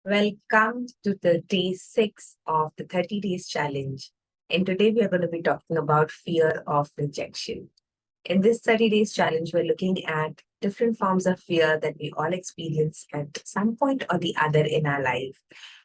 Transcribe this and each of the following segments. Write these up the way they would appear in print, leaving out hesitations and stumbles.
Welcome to the day 6 of the 30 days challenge. And today we are going to be talking about fear of rejection. In this 30 days challenge, we're looking at different forms of fear that we all experience at some point or the other in our life.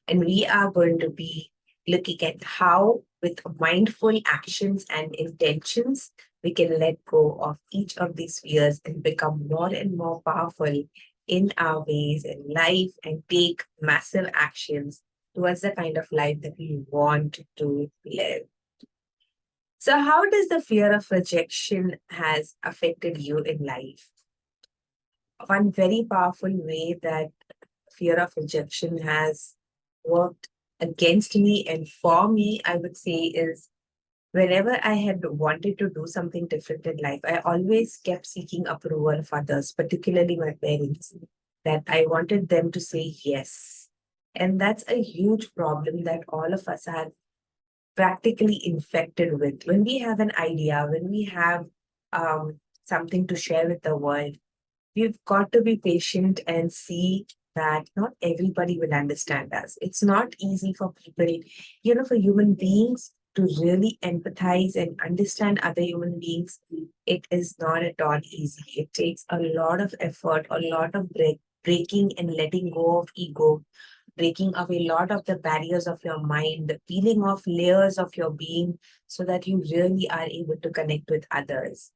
And we are going to be looking at how, with mindful actions and intentions, we can let go of each of these fears and become more and more powerful in our ways in life and take massive actions towards the kind of life that we want to live. So, how does the fear of rejection has affected you in life? One very powerful way that fear of rejection has worked against me and for me, I would say, is whenever I had wanted to do something different in life, I always kept seeking approval of others, particularly my parents, that I wanted them to say yes. And that's a huge problem that all of us are practically infected with. When we have an idea, when we have something to share with the world, we've got to be patient and see that not everybody will understand us. It's not easy for people, for human beings to really empathize and understand other human beings. It is not at all easy. It takes a lot of effort, a lot of breaking and letting go of ego, breaking away a lot of the barriers of your mind, peeling off layers of your being so that you really are able to connect with others.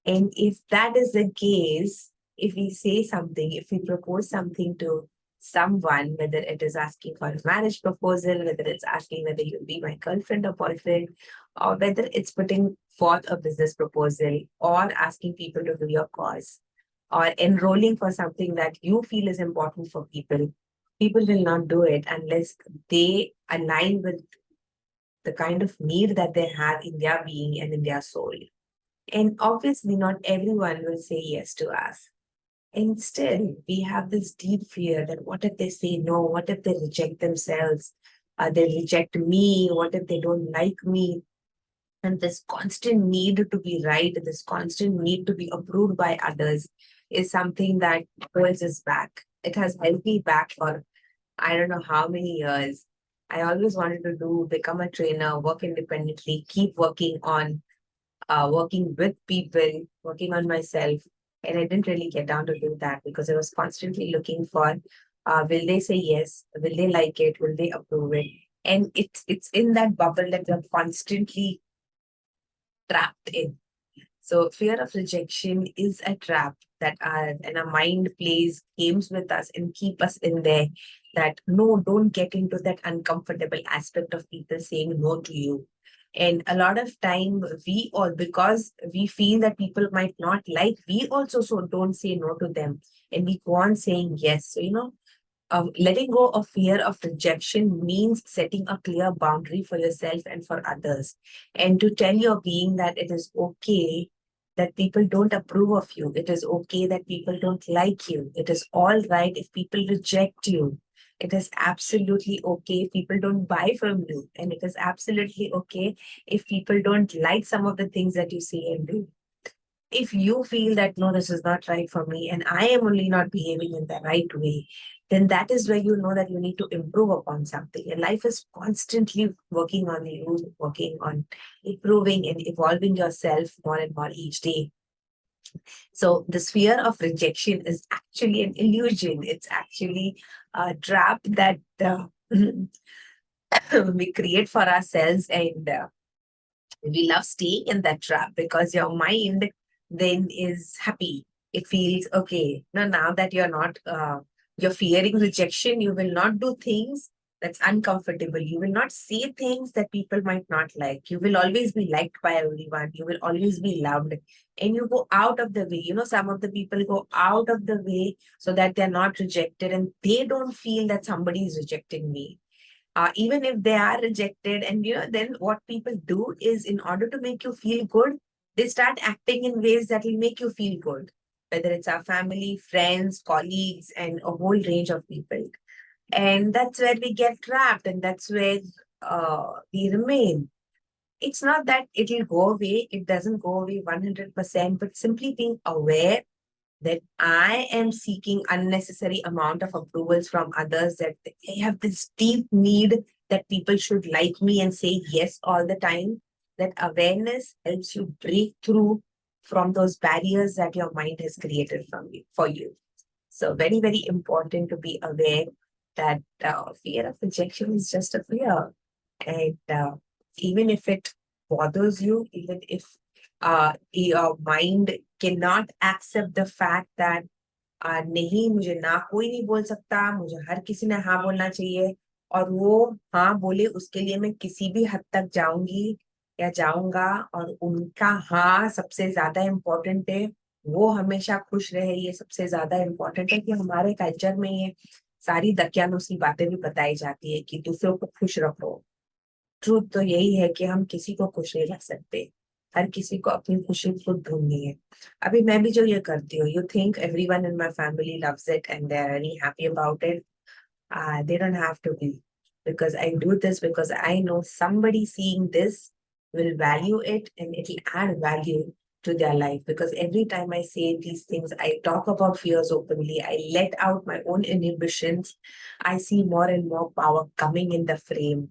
And if that is the case, if we say something, if we propose something to someone, whether it is asking for a marriage proposal, whether it's asking whether you'll be my girlfriend or boyfriend, or whether it's putting forth a business proposal or asking people to do your cause or enrolling for something that you feel is important for people, people will not do it unless they align with the kind of need that they have in their being and in their soul. And obviously, not everyone will say yes to us. And still, we have this deep fear that what if they say no? What if they reject themselves? They reject me? What if they don't like me? And this constant need to be right, this constant need to be approved by others is something that holds us back. It has held me back for I don't know how many years. I always wanted to become a trainer, work independently, keep working with people, working on myself. And I didn't really get down to do that because I was constantly looking for will they say yes? Will they like it? Will they approve it? And it's in that bubble that you're constantly trapped in. So fear of rejection is a trap that our mind plays games with us and keep us in there. That no, don't get into that uncomfortable aspect of people saying no to you. And a lot of time we all because we feel that people might not like, we also so don't say no to them and we go on saying yes. So letting go of fear of rejection means setting a clear boundary for yourself and for others. And to tell your being that it is okay that people don't approve of you. It is okay that people don't like you. It is all right if people reject you. It is absolutely okay if people don't buy from you. And it is absolutely okay if people don't like some of the things that you say and do. If you feel that no, this is not right for me and I am only not behaving in the right way, then that is where you know that you need to improve upon something. And life is constantly working on you, working on improving and evolving yourself more and more each day. So this fear of rejection is actually an illusion. It's actually a trap that we create for ourselves, and we love staying in that trap because your mind then is happy. It feels okay. Now that you're fearing rejection, you will not do things that's uncomfortable. You will not say things that people might not like. You will always be liked by everyone. You will always be loved. And you go out of the way. Some of the people go out of the way so that they're not rejected and they don't feel that somebody is rejecting me, even if they are rejected. And then what people do is, in order to make you feel good, they start acting in ways that will make you feel good, whether it's our family, friends, colleagues, and a whole range of people. And that's where we get trapped, and that's where we remain. It's not that it'll go away, it doesn't go away 100%, but simply being aware that I am seeking unnecessary amount of approvals from others, that I have this deep need that people should like me and say yes all the time. That awareness helps you break through from those barriers that your mind has created for you. So very, very important to be aware that fear of rejection is just a fear. And even if it bothers you, even if your mind cannot accept the fact that नहीं, मुझे ना कोई नहीं बोल सकता, मुझे हर किसी ने हाँ बोलना चाहिए, और वो हाँ बोले उसके लिए मैं किसी भी हद तक जाऊंगी या जाऊंगा, और उनका हाँ सबसे ज्यादा इम्पोर्टेंट है, वो हमेशा खुश रहे, ये सबसे ज्यादा इम्पोर्टेंट है। कि हमारे कल्चर में ये सारी दकियानूसी बातें भी बताई जाती है कि दूसरों को खुश रखो। ट्रूथ तो यही है कि हम किसी को खुश नहीं रख सकते, हर किसी को अपनी खुशी खुद ढूंढनी है। अभी मैं भी जो ये करती हूँ, you think everyone in my family loves it and they are very happy about it. They don't have to be, because I do this because I know somebody seeing this will value it and it will add value to their life. Because every time I say these things, I talk about fears openly, I let out my own inhibitions, I see more and more power coming in the frame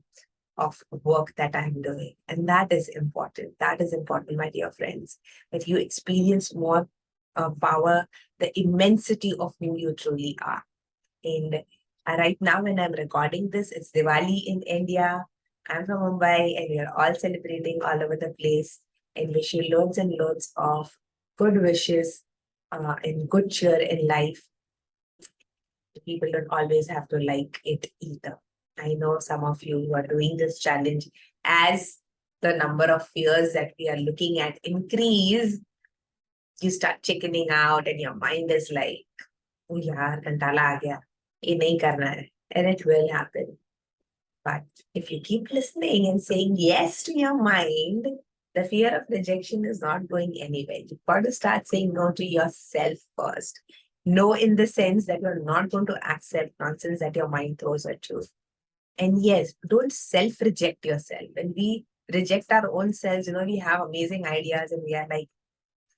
of work that I'm doing. And that is important. That is important, my dear friends, that you experience more power, the immensity of who you truly are. And right now, when I'm recording this, it's Diwali in India. I'm from Mumbai, and we are all celebrating all over the place. And wish you loads and loads of good wishes and good cheer in life. People don't always have to like it either. I know some of you who are doing this challenge, as the number of fears that we are looking at increase, you start chickening out and your mind is like, oh yaar, kantala aa gaya. Ye nahi karna hai. And it will happen. But if you keep listening and saying yes to your mind, the fear of rejection is not going anywhere. You've got to start saying no to yourself first. No, in the sense that you're not going to accept nonsense that your mind throws at you. And yes, don't self-reject yourself. When we reject our own selves, we have amazing ideas and we are like,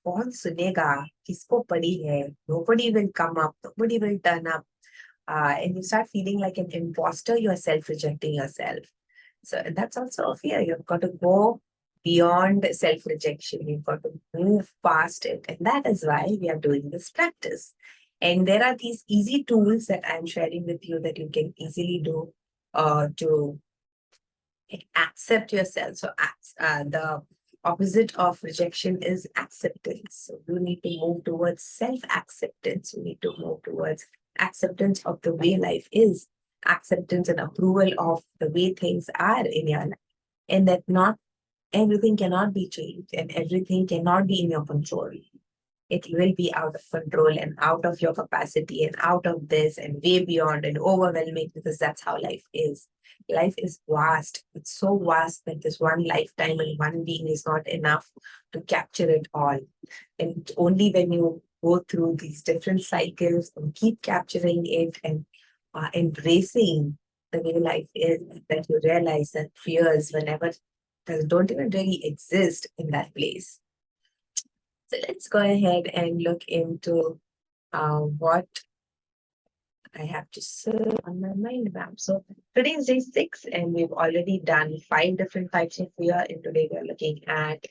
कौन सुनेगा, किसको पड़ी है, nobody will come up, nobody will turn up. And you start feeling like an imposter, you're self-rejecting yourself. So that's also a fear. You've got to go beyond self-rejection. You've got to move past it. And that is why we are doing this practice. And there are these easy tools that I'm sharing with you that you can easily do to accept yourself. So the opposite of rejection is acceptance. So you need to move towards self-acceptance. You need to move towards acceptance of the way life is, acceptance and approval of the way things are in your life, and that not everything cannot be changed and everything cannot be in your control. It will be out of control and out of your capacity and out of this and way beyond and overwhelming, because that's how life is. Life is vast. It's so vast that this one lifetime and one being is not enough to capture it all. And only when you go through these different cycles and keep capturing it and embracing the way life is, that you realize that fears, whenever, don't even really exist in that place. So let's go ahead and look into what I have to say on my mind map. So today is day 6, and we've already done 5 different types of fear. And today we're looking at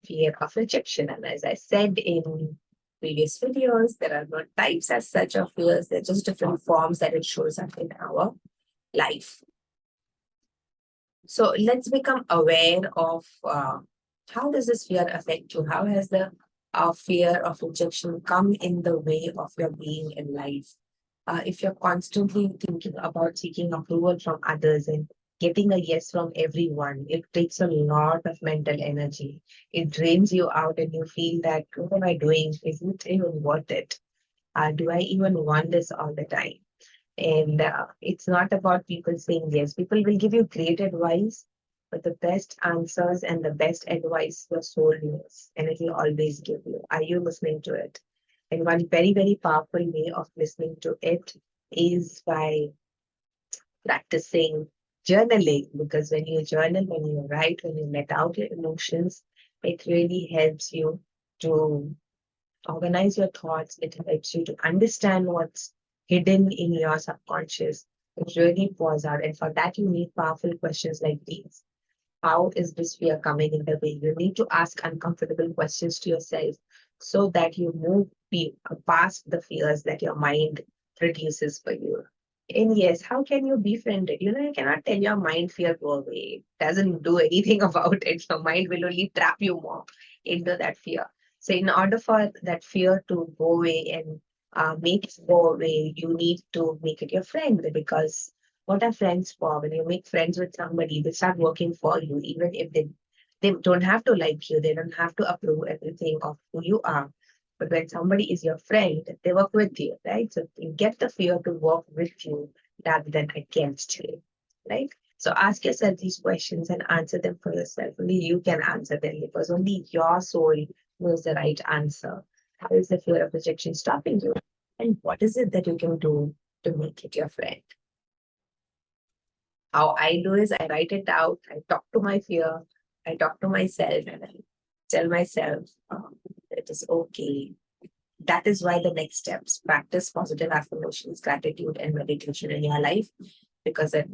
fear of rejection. And as I said in previous videos, there are no types as such of fears. They're just different forms that it shows up in our life. So let's become aware of how does this fear affect you? How has the fear of rejection come in the way of your being in life? If you're constantly thinking about seeking approval from others and getting a yes from everyone, it takes a lot of mental energy. It drains you out and you feel that, what am I doing? Is it even worth it? Do I even want this all the time? And it's not about people saying yes. People will give you great advice, but the best answers and the best advice your soul knows, and it will always give you. Are you listening to it? And one very, very powerful way of listening to it is by practicing journaling. Because when you journal, when you write, when you let out your emotions, it really helps you to organize your thoughts. It helps you to understand what's hidden in your subconscious. It really pours out. And for that, you need powerful questions like these. How is this fear coming in the way? You need to ask uncomfortable questions to yourself so that you move past the fears that your mind produces for you. And yes, how can you befriend it? You cannot tell your mind fear go away. It doesn't do anything about it. Your mind will only trap you more into that fear. So, in order for that fear to go away and make it go away, you need to make it your friend, because what are friends for? When you make friends with somebody, they start working for you, even if they don't have to like you, they don't have to approve everything of who you are. But when somebody is your friend, they work with you, right? So you get the fear to work with you rather than against you, right? So ask yourself these questions and answer them for yourself. Only you can answer them, because only your soul knows the right answer. How is the fear of rejection stopping you? And what is it that you can do to make it your friend? How I do is I write it out, I talk to my fear, I talk to myself, and I tell myself it is okay. That is why the next steps practice positive affirmations, gratitude, and meditation in your life, because it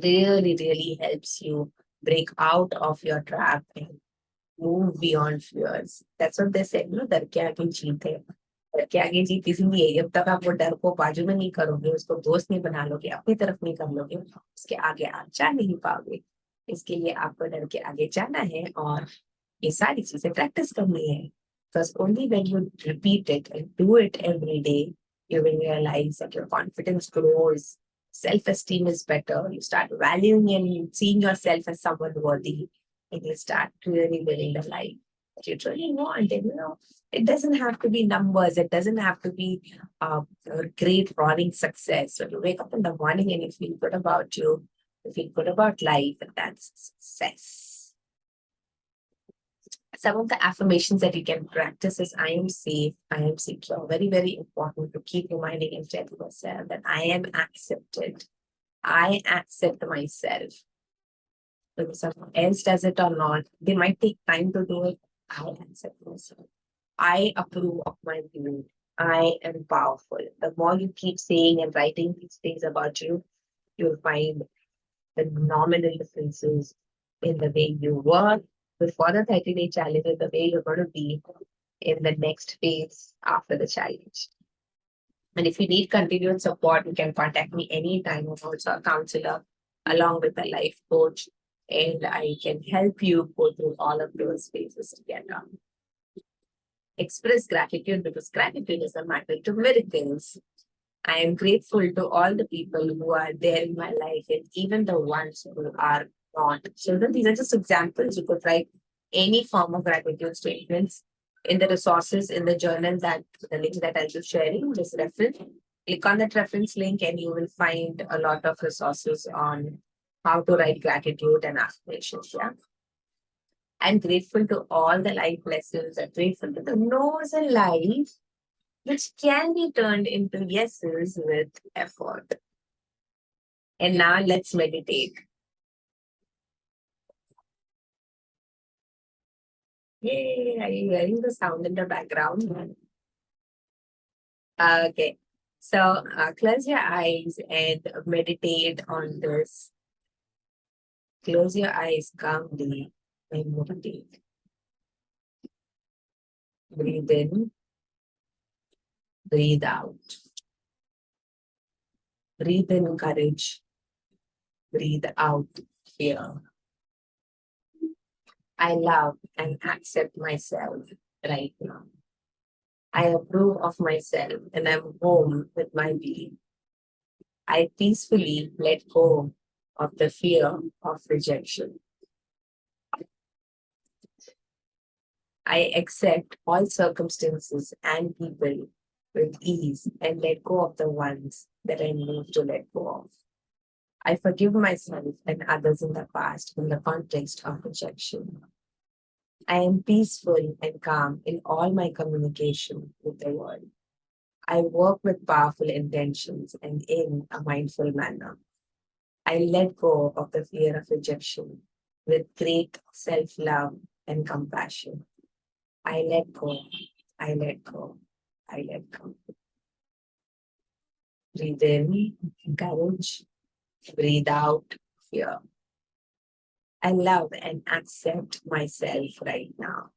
really, really helps you break out of your trap and move beyond fears. That's what they said, no? डर के आगे जीत है. डर के आगे जीत इसीलिए जब तक आप वो डर को बाजू में नहीं करोगे, उसको दोस्त नहीं बना लोगे, अपनी तरफ नहीं कर लोगे, उसके आगे आप जा नहीं पाओगे. इसके लिए आपको डर के आगे जाना है और ये सारी चीजें प्रैक्टिस करनी है. Because only when you repeat it and do it every day, you will realize that your confidence grows, self-esteem is better, you start valuing and seeing yourself as someone worthy, and you start really living the life that you truly want. And it doesn't have to be numbers, it doesn't have to be a great running success. When you wake up in the morning and you feel good about you feel good about life, and that's success. Some of the affirmations that you can practice is I am safe, I am secure. Very, very important to keep reminding and telling yourself that I am accepted. I accept myself. Whether someone else does it or not, they might take time to do it. I accept myself. I approve of my beauty. I am powerful. The more you keep saying and writing these things about you, you'll find phenomenal differences in the way you work before the 30-day challenge and the way you're going to be in the next phase after the challenge. And if you need continued support, you can contact me anytime. I'm also a counselor along with a life coach, and I can help you go through all of those phases together. Express gratitude, because gratitude is a matter to miracles. I am grateful to all the people who are there in my life, and even the ones who are not. So these are just examples. You could write any form of gratitude statements in the resources in the journal, that the link that I'll be sharing, this reference. Click on that reference link and you will find a lot of resources on how to write gratitude and affirmations. Yeah. I'm grateful to all the life lessons. I'm grateful to the no's in life, which can be turned into yeses with effort. And now let's meditate. Yay, are you hearing the sound in the background? Okay, so close your eyes and meditate on this. Close your eyes calmly and meditate. Breathe in, breathe out. Breathe in courage, breathe out fear. I love and accept myself right now. I approve of myself and I'm home with my being. I peacefully let go of the fear of rejection. I accept all circumstances and people with ease and let go of the ones that I need to let go of. I forgive myself and others in the past in the context of rejection. I am peaceful and calm in all my communication with the world. I work with powerful intentions and in a mindful manner. I let go of the fear of rejection with great self-love and compassion. I let go I let go. I let go. Breathe in, courage. Breathe out, fear. I love and accept myself right now.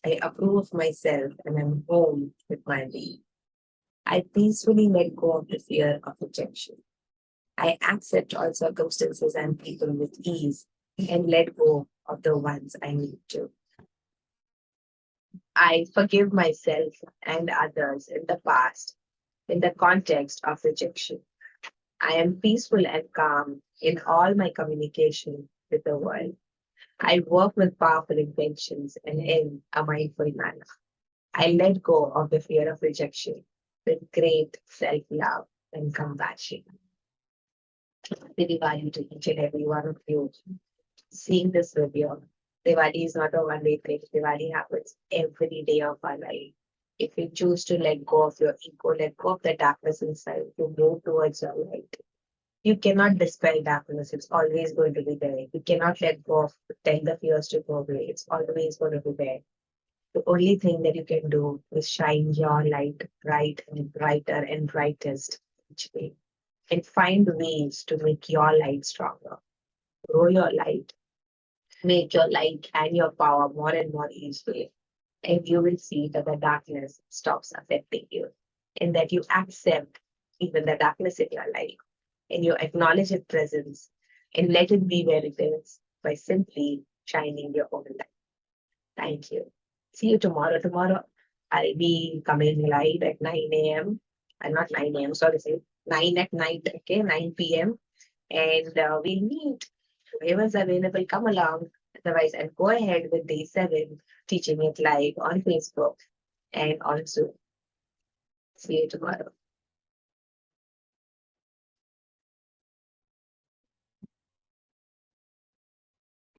I approve of myself and I'm home with my being. I peacefully let go of the fear of rejection. I accept all circumstances and people with ease and let go of the ones I need to. I forgive myself and others in the past in the context of rejection. I am peaceful and calm in all my communication with the world. I work with powerful intentions and in a mindful manner. I let go of the fear of rejection with great self love and compassion. Happy Diwali to each and every one of you. Seeing this video, Diwali is not a one day thing. Diwali happens every day of our life. If you choose to let go of your ego, let go of the darkness inside, to move towards your light. You cannot dispel darkness. It's always going to be there. You cannot let go of tell the fears to go away. It's always going to be there. The only thing that you can do is shine your light bright and brighter and brightest each day. And find ways to make your light stronger. Grow your light. Make your light and your power more and more each day. And you will see that the darkness stops affecting you. And that you accept even the darkness in your life and you acknowledge its presence and let it be where it is by simply shining your own light. Thank you. See you tomorrow. Tomorrow I'll be coming live at 9 a.m. Not 9 a.m. Sorry, say 9 at night. Okay, 9 p.m. And we'll meet. Whoever's available, come along. Otherwise, I'll go ahead with day 7, teaching it live on Facebook and on Zoom. See you tomorrow.